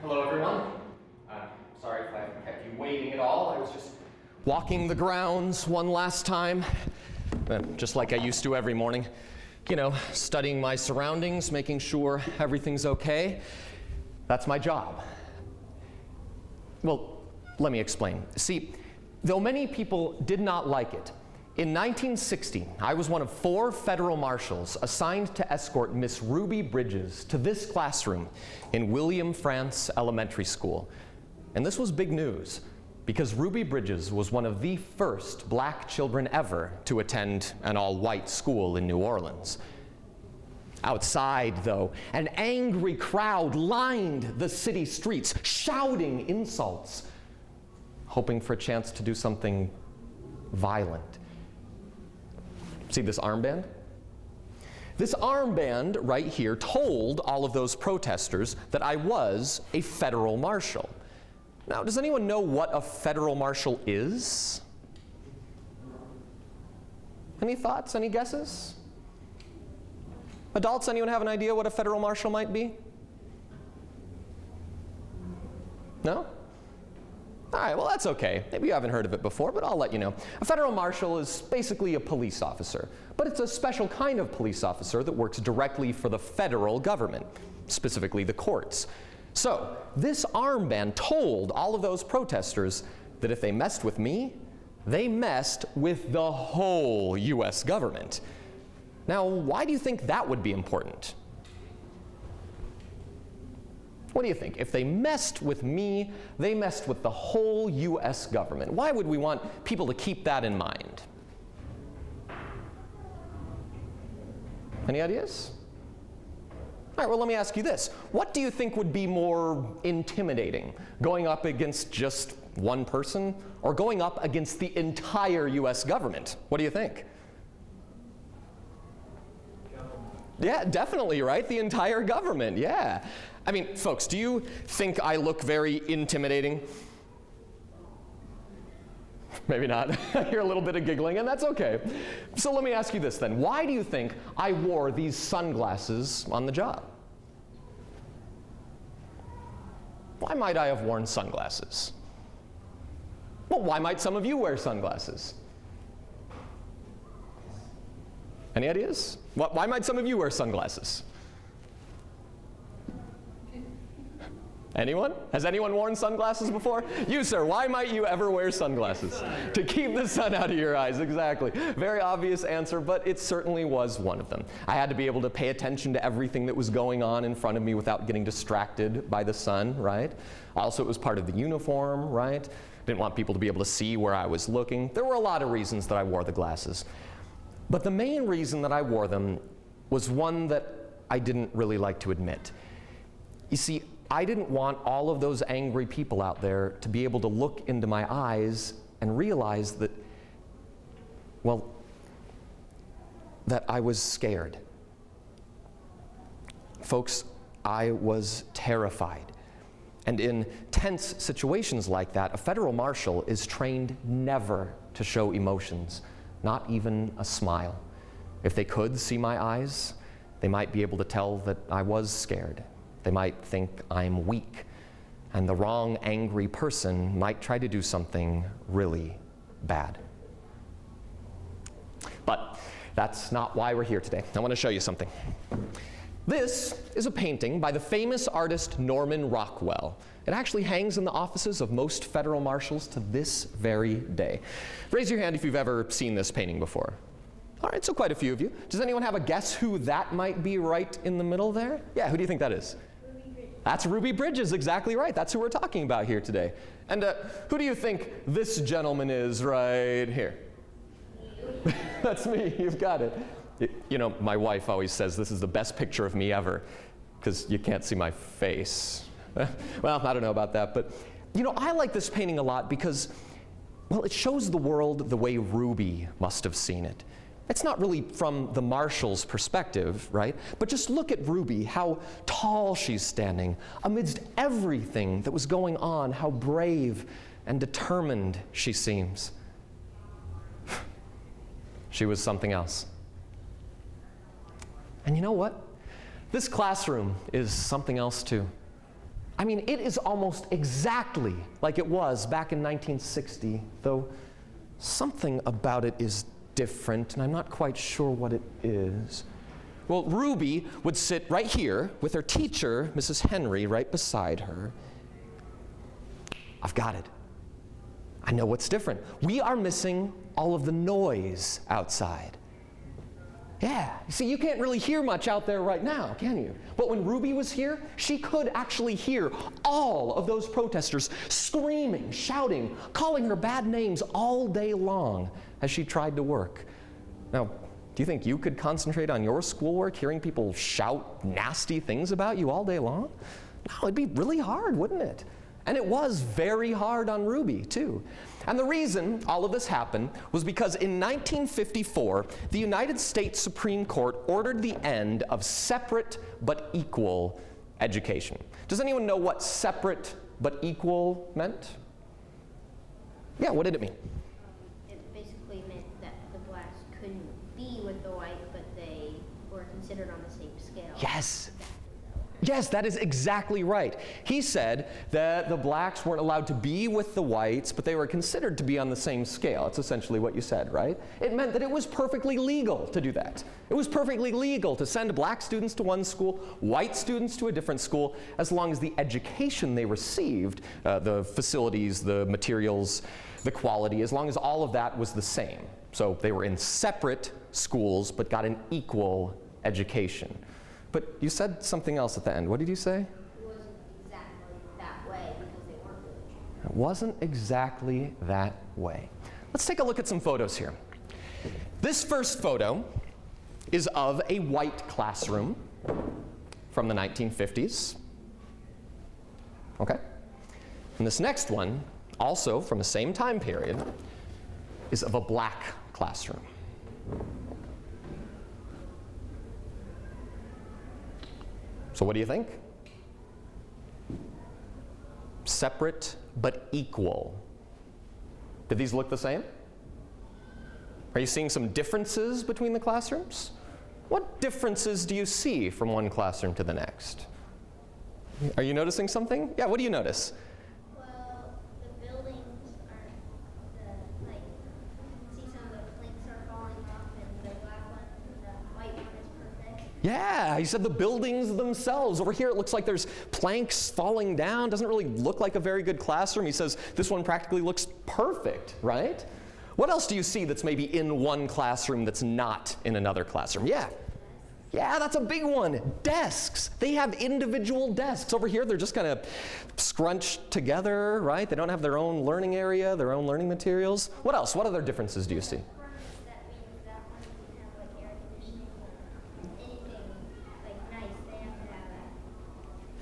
Hello, everyone. Sorry if I kept you waiting at all. I was just walking the grounds one last time, just like I used to every morning. You know, studying my surroundings, making sure everything's okay. That's my job. Well, let me explain. See, though many people did not like it, in 1960, I was one of 4 federal marshals assigned to escort Miss Ruby Bridges to this classroom in William Frantz Elementary School. And this was big news, because Ruby Bridges was one of the first black children ever to attend an all-white school in New Orleans. Outside, though, an angry crowd lined the city streets, shouting insults, hoping for a chance to do something violent. See this armband? This armband right here told all of those protesters that I was a federal marshal. Now, does anyone know what a federal marshal is? Any thoughts, any guesses? Adults, anyone have an idea what a federal marshal might be? No? All right, well, that's okay. Maybe you haven't heard of it before, but I'll let you know. A federal marshal is basically a police officer, but it's a special kind of police officer that works directly for the federal government, specifically the courts. So, this armband told all of those protesters that if they messed with me, they messed with the whole U.S. government. Now, why do you think that would be important? What do you think? If they messed with me, they messed with the whole U.S. government. Why would we want people to keep that in mind? Any ideas? All right, well, let me ask you this. What do you think would be more intimidating? Going up against just one person, or going up against the entire U.S. government? What do you think? Yeah, definitely, right? The entire government, yeah. I mean, folks, do you think I look very intimidating? Maybe not. I hear a little bit of giggling, and that's okay. So let me ask you this then. Why do you think I wore these sunglasses on the job? Why might I have worn sunglasses? Well, why might some of you wear sunglasses? Any ideas? Why might some of you wear sunglasses? Anyone? Has anyone worn sunglasses before? You, sir, why might you ever wear sunglasses? To keep the sun out of your eyes, exactly. Very obvious answer, but it certainly was one of them. I had to be able to pay attention to everything that was going on in front of me without getting distracted by the sun, right? Also, it was part of the uniform, right? Didn't want people to be able to see where I was looking. There were a lot of reasons that I wore the glasses. But the main reason that I wore them was one that I didn't really like to admit. You see, I didn't want all of those angry people out there to be able to look into my eyes and realize that, well, that I was scared. Folks, I was terrified. And in tense situations like that, a federal marshal is trained never to show emotions, not even a smile. If they could see my eyes, they might be able to tell that I was scared. They might think I'm weak, and the wrong angry person might try to do something really bad. But that's not why we're here today. I want to show you something. This is a painting by the famous artist Norman Rockwell. It actually hangs in the offices of most federal marshals to this very day. Raise your hand if you've ever seen this painting before. All right, so quite a few of you. Does anyone have a guess who that might be right in the middle there? Yeah, who do you think that is? That's Ruby Bridges, exactly right. That's who we're talking about here today. And who do you think this gentleman is right here? That's me, you've got it. You know, my wife always says this is the best picture of me ever, because you can't see my face. Well, I don't know about that, but you know, I like this painting a lot because, well, it shows the world the way Ruby must have seen it. It's not really from the marshal's perspective, right? But just look at Ruby, how tall she's standing amidst everything that was going on, how brave and determined she seems. She was something else. And you know what? This classroom is something else too. I mean, it is almost exactly like it was back in 1960, though something about it is different, and I'm not quite sure what it is. Well, Ruby would sit right here with her teacher, Mrs. Henry, right beside her. I've got it. I know what's different. We are missing all of the noise outside. Yeah, you see, you can't really hear much out there right now, can you? But when Ruby was here, she could actually hear all of those protesters screaming, shouting, calling her bad names all day long as she tried to work. Now, do you think you could concentrate on your schoolwork hearing people shout nasty things about you all day long? No, it'd be really hard, wouldn't it? And it was very hard on Ruby, too. And the reason all of this happened was because in 1954, the United States Supreme Court ordered the end of separate but equal education. Does anyone know what separate but equal meant? Yeah, what did it mean? It basically meant that the blacks couldn't be with the white, but they were considered on the same scale. Yes. Yes, that is exactly right. He said that the blacks weren't allowed to be with the whites, but they were considered to be on the same scale. That's essentially what you said, right? It meant that it was perfectly legal to do that. It was perfectly legal to send black students to one school, white students to a different school, as long as the education they received, the facilities, the materials, the quality, as long as all of that was the same. So they were in separate schools, but got an equal education. But you said something else at the end. What did you say? It wasn't exactly that way because they weren't really. It wasn't exactly that way. Let's take a look at some photos here. This first photo is of a white classroom from the 1950s. Okay? And this next one, also from the same time period, is of a black classroom. So what do you think? Separate but equal. Did these look the same? Are you seeing some differences between the classrooms? What differences do you see from one classroom to the next? Are you noticing something? Yeah, what do you notice? Well, the buildings are like, see some of the planks are falling off, and the black one, the white one is perfect. Yeah, he said the buildings themselves. Over here it looks like there's planks falling down. Doesn't really look like a very good classroom. He says this one practically looks perfect, right? What else do you see that's maybe in one classroom that's not in another classroom? Yeah. Yeah, that's a big one. Desks. They have individual desks. Over here, they're just kind of scrunched together, right? They don't have their own learning area, their own learning materials. What else? What other differences do you see? That means that one doesn't have like air conditioning or anything like nice. They have to have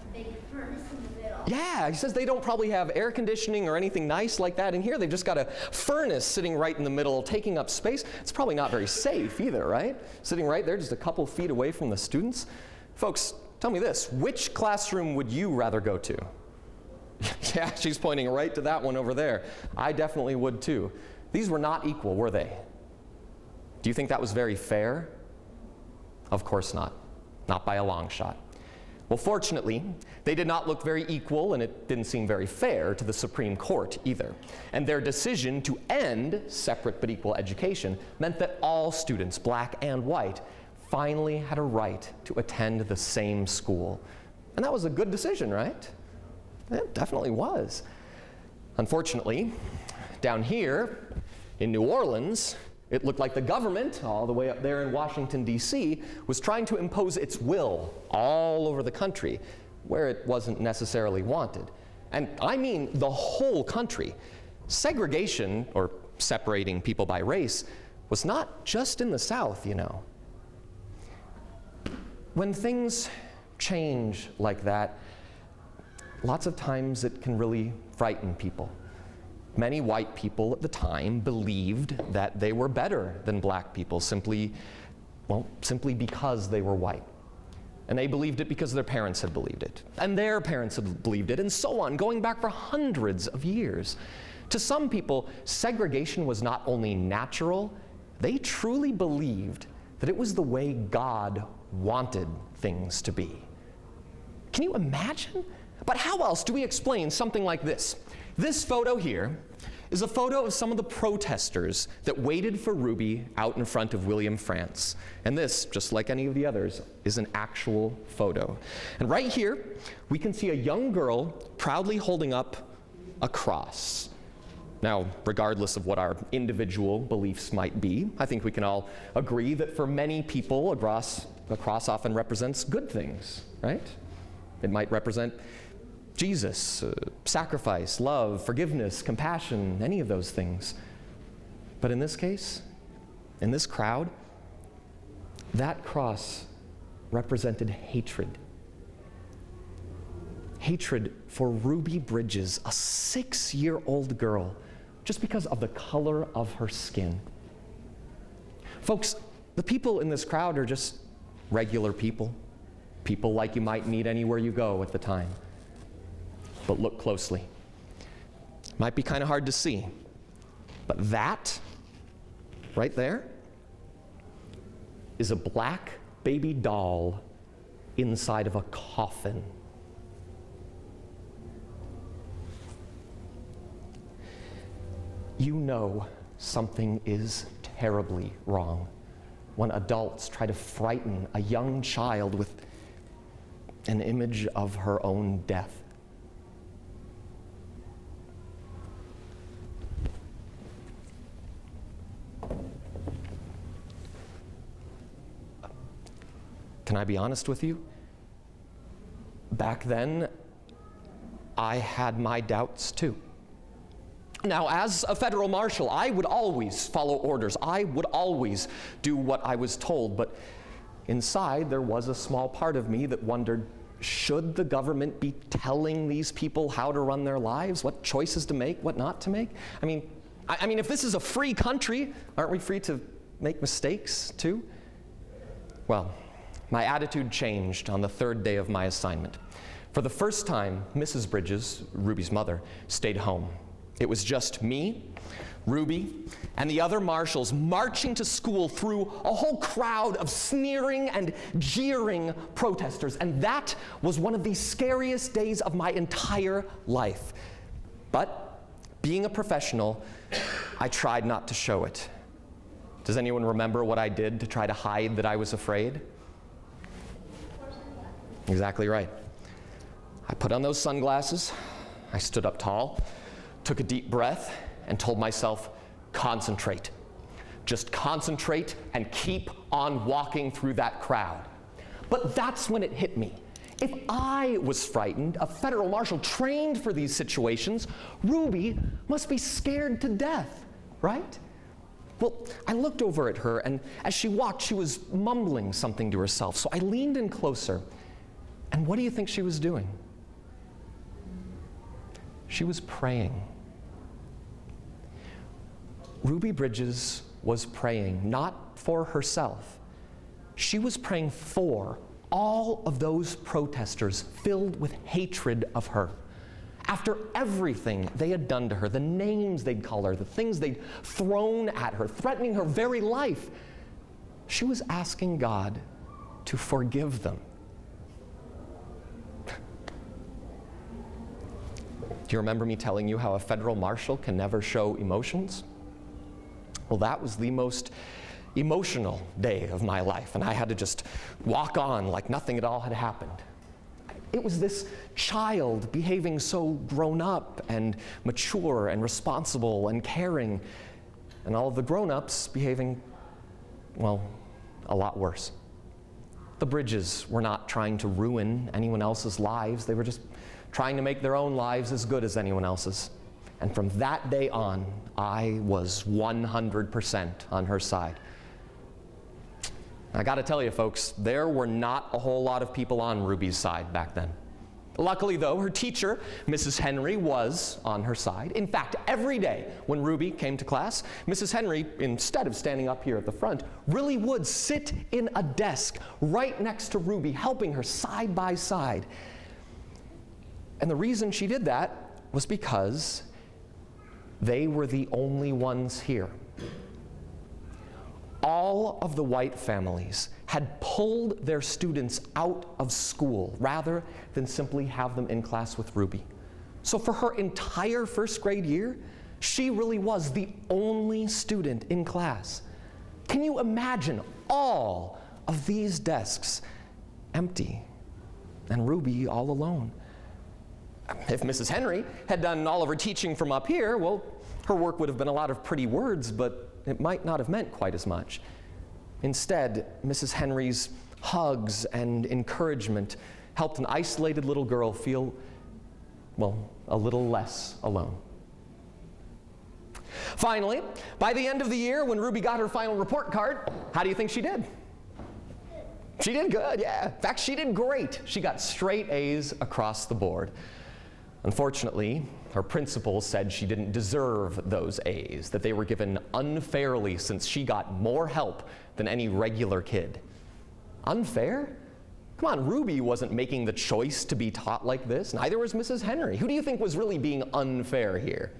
a big furnace in the middle. Yeah, he says they don't probably have air conditioning or anything nice like that in here. They've just got a furnace sitting right in the middle, taking up space. It's probably not very safe either, right? Sitting right there just a couple feet away from the students. Folks, tell me this, which classroom would you rather go to? Yeah, she's pointing right to that one over there. I definitely would too. These were not equal, were they? Do you think that was very fair? Of course not. Not by a long shot. Well, fortunately, they did not look very equal, and it didn't seem very fair to the Supreme Court either. And their decision to end separate but equal education meant that all students, black and white, finally had a right to attend the same school. And that was a good decision, right? It definitely was. Unfortunately, down here in New Orleans, it looked like the government, all the way up there in Washington, D.C., was trying to impose its will all over the country where it wasn't necessarily wanted. And I mean the whole country. Segregation, or separating people by race, was not just in the South, you know. When things change like that, lots of times it can really frighten people. Many white people at the time believed that they were better than black people simply because they were white. And they believed it because their parents had believed it. And their parents had believed it, and so on, going back for hundreds of years. To some people, segregation was not only natural, they truly believed that it was the way God wanted things to be. Can you imagine? But how else do we explain something like this? This photo here is a photo of some of the protesters that waited for Ruby out in front of William France. And this, just like any of the others, is an actual photo. And right here, we can see a young girl proudly holding up a cross. Now, regardless of what our individual beliefs might be, I think we can all agree that for many people, a cross often represents good things, right? It might represent Jesus, sacrifice, love, forgiveness, compassion, any of those things. But in this case, in this crowd, that cross represented hatred. Hatred for Ruby Bridges, a 6-year-old girl, just because of the color of her skin. Folks, the people in this crowd are just regular people like you might meet anywhere you go at the time. But look closely. Might be kind of hard to see, but that right there is a black baby doll inside of a coffin. You know something is terribly wrong when adults try to frighten a young child with an image of her own death. Can I be honest with you? Back then, I had my doubts too. Now, as a federal marshal, I would always follow orders. I would always do what I was told, but inside there was a small part of me that wondered, should the government be telling these people how to run their lives, what choices to make, what not to make? I mean, if this is a free country, aren't we free to make mistakes too? Well, my attitude changed on the 3rd day of my assignment. For the first time, Mrs. Bridges, Ruby's mother, stayed home. It was just me, Ruby, and the other marshals marching to school through a whole crowd of sneering and jeering protesters. And that was one of the scariest days of my entire life. But being a professional, I tried not to show it. Does anyone remember what I did to try to hide that I was afraid? Exactly right. I put on those sunglasses, I stood up tall, took a deep breath, and told myself, concentrate. Just concentrate and keep on walking through that crowd. But that's when it hit me. If I was frightened, a federal marshal trained for these situations, Ruby must be scared to death, right? Well, I looked over at her, and as she walked, she was mumbling something to herself. So I leaned in closer, and what do you think she was doing? She was praying. Ruby Bridges was praying, not for herself. She was praying for all of those protesters filled with hatred of her. After everything they had done to her, the names they'd call her, the things they'd thrown at her, threatening her very life, she was asking God to forgive them. Do you remember me telling you how a federal marshal can never show emotions? Well, that was the most emotional day of my life, and I had to just walk on like nothing at all had happened. It was this child behaving so grown up and mature and responsible and caring, and all of the grown-ups behaving, well, a lot worse. The Bridges were not trying to ruin anyone else's lives. They were just trying to make their own lives as good as anyone else's. And from that day on, I was 100% on her side. I gotta tell you, folks, there were not a whole lot of people on Ruby's side back then. Luckily, though, her teacher, Mrs. Henry, was on her side. In fact, every day when Ruby came to class, Mrs. Henry, instead of standing up here at the front, really would sit in a desk right next to Ruby, helping her side by side. And the reason she did that was because they were the only ones here. all of the white families had pulled their students out of school rather than simply have them in class with Ruby. So for her entire first grade year, she really was the only student in class. Can you imagine all of these desks empty and Ruby all alone? If Mrs. Henry had done all of her teaching from up here, well, her work would have been a lot of pretty words, but it might not have meant quite as much. Instead, Mrs. Henry's hugs and encouragement helped an isolated little girl feel, well, a little less alone. Finally, by the end of the year, when Ruby got her final report card, how do you think she did? She did good, yeah. In fact, she did great. She got straight A's across the board. Unfortunately, her principal said she didn't deserve those A's, that they were given unfairly since she got more help than any regular kid. Unfair? Come on, Ruby wasn't making the choice to be taught like this. Neither was Mrs. Henry. Who do you think was really being unfair here?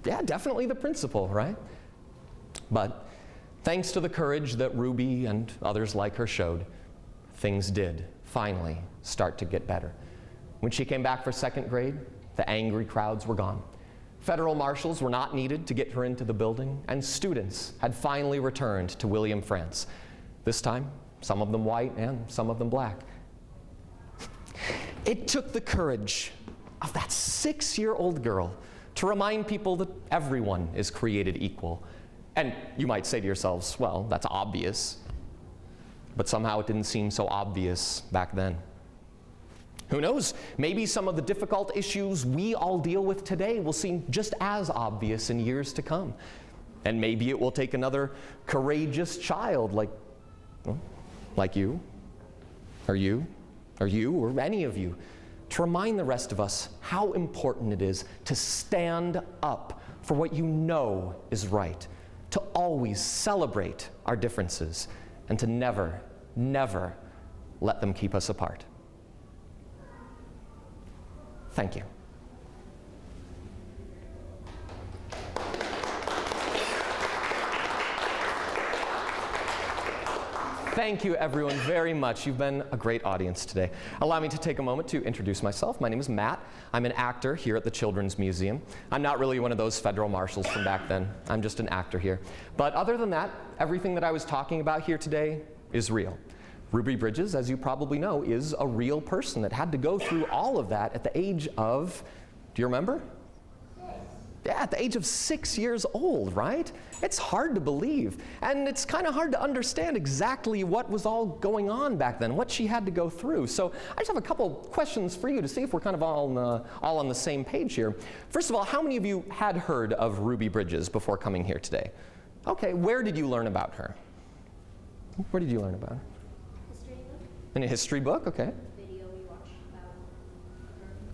Yeah, definitely the principal, right? But thanks to the courage that Ruby and others like her showed, things did finally start to get better. When she came back for second grade, the angry crowds were gone. Federal marshals were not needed to get her into the building, and students had finally returned to William Frantz. This time, some of them white and some of them black. It took the courage of that 6-year-old girl to remind people that everyone is created equal. And you might say to yourselves, well, that's obvious. But somehow it didn't seem so obvious back then. Who knows? Maybe some of the difficult issues we all deal with today will seem just as obvious in years to come. And maybe it will take another courageous child like you, or any of you, to remind the rest of us how important it is to stand up for what you know is right, to always celebrate our differences, and to never, never let them keep us apart. Thank you. Thank you, everyone, very much. You've been a great audience today. Allow me to take a moment to introduce myself. My name is Matt. I'm an actor here at the Children's Museum. I'm not really one of those federal marshals from back then. I'm just an actor here. But other than that, everything that I was talking about here today is real. Ruby Bridges, as you probably know, is a real person that had to go through all of that at the age of, do you remember? 6. Yeah, at the age of 6 years old, right? It's hard to believe. And it's kind of hard to understand exactly what was all going on back then, what she had to go through. So I just have a couple questions for you to see if we're kind of all on the same page here. First of all, how many of you had heard of Ruby Bridges before coming here today? Okay, where did you learn about her? Where did you learn about her? In a history book, okay. Video we watched about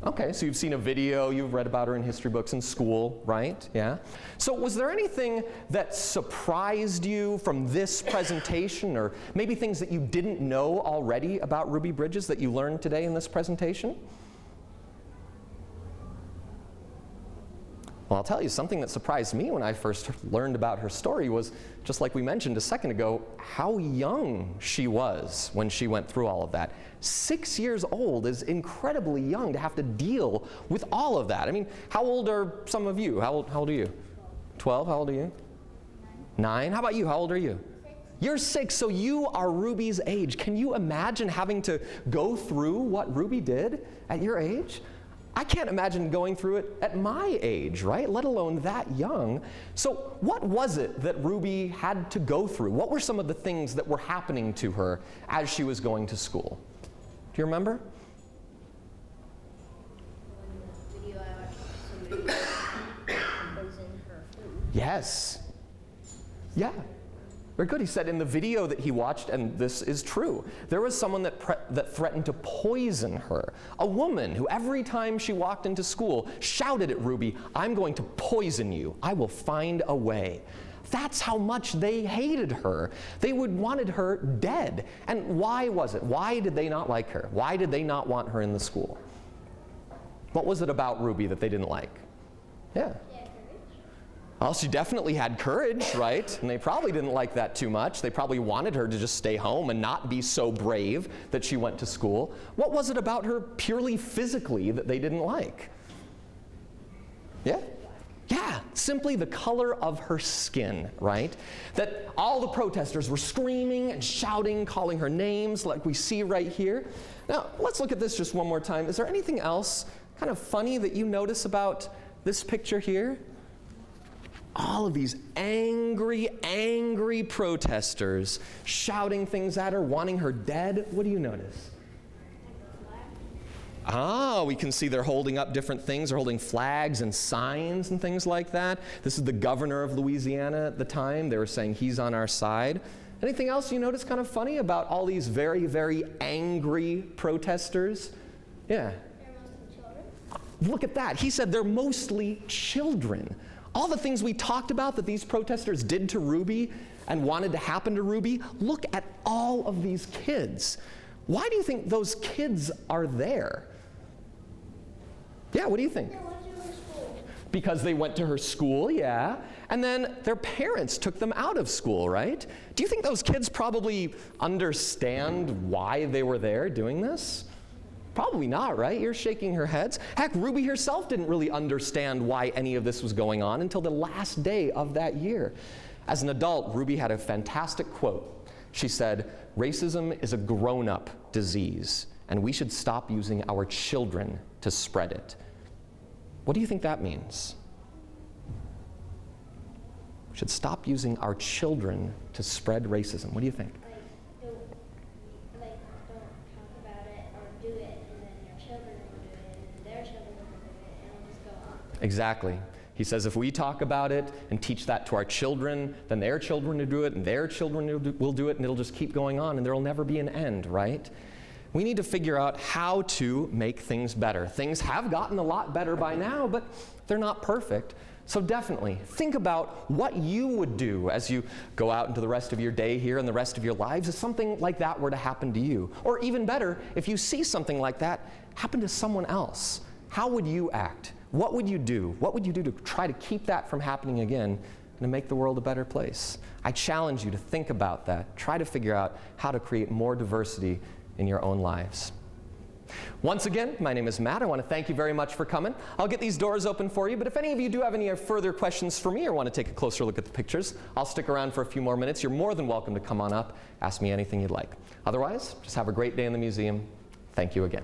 her. Okay, so you've seen a video, you've read about her in history books in school, right? Yeah. So was there anything that surprised you from this presentation, or maybe things that you didn't know already about Ruby Bridges that you learned today in this presentation? Well, I'll tell you, something that surprised me when I first learned about her story was, just like we mentioned a second ago, how young she was when she went through all of that. 6 years old is incredibly young to have to deal with all of that. I mean, how old are some of you? How old are you? 12? How old are you? 9? How about you? How old are you? 6. You're 6, so you are Ruby's age. Can you imagine having to go through what Ruby did at your age? I can't imagine going through it at my age, right? Let alone that young. So what was it that Ruby had to go through? What were some of the things that were happening to her as she was going to school? Do you remember? In the video I watched, somebody poisoned her food. Yes. Yeah. Very good. He said in the video that he watched, and this is true, there was someone that threatened to poison her. A woman who every time she walked into school shouted at Ruby, "I'm going to poison you. I will find a way." That's how much they hated her. They wanted her dead. And why was it? Why did they not like her? Why did they not want her in the school? What was it about Ruby that they didn't like? Yeah. Well, she definitely had courage, right? And they probably didn't like that too much. They probably wanted her to just stay home and not be so brave that she went to school. What was it about her purely physically that they didn't like? Yeah? Yeah, simply the color of her skin, right? That all the protesters were screaming and shouting, calling her names like we see right here. Now, let's look at this just one more time. Is there anything else kind of funny that you notice about this picture here? All of these angry, angry protesters shouting things at her, wanting her dead. What do you notice? Ah, we can see they're holding up different things. They're holding flags and signs and things like that. This is the governor of Louisiana at the time. They were saying he's on our side. Anything else you notice kind of funny about all these very, very angry protesters? Yeah. They're mostly children. Look at that. He said they're mostly children. All the things we talked about that these protesters did to Ruby and wanted to happen to Ruby, look at all of these kids. Why do you think those kids are there? Yeah, what do you think? They went to her school. Because they went to her school, yeah. And then their parents took them out of school, right? Do you think those kids probably understand why they were there doing this? Probably not, right? You're shaking her heads. Heck, Ruby herself didn't really understand why any of this was going on until the last day of that year. As an adult, Ruby had a fantastic quote. She said, "Racism is a grown-up disease, and we should stop using our children to spread it." What do you think that means? We should stop using our children to spread racism. What do you think? Don't talk about it or do it, and then your children will do it, and their children will do it, and it'll just go on. Exactly. He says if we talk about it and teach that to our children, then their children will do it, and their children will do it, and it'll just keep going on, and there will never be an end, right? We need to figure out how to make things better. Things have gotten a lot better by now, but they're not perfect. So definitely think about what you would do as you go out into the rest of your day here and the rest of your lives if something like that were to happen to you. Or even better, if you see something like that happen to someone else, how would you act? What would you do? What would you do to try to keep that from happening again and to make the world a better place? I challenge you to think about that. Try to figure out how to create more diversity in your own lives. Once again, my name is Matt. I want to thank you very much for coming. I'll get these doors open for you, but if any of you do have any further questions for me or want to take a closer look at the pictures, I'll stick around for a few more minutes. You're more than welcome to come on up, ask me anything you'd like. Otherwise, just have a great day in the museum. Thank you again.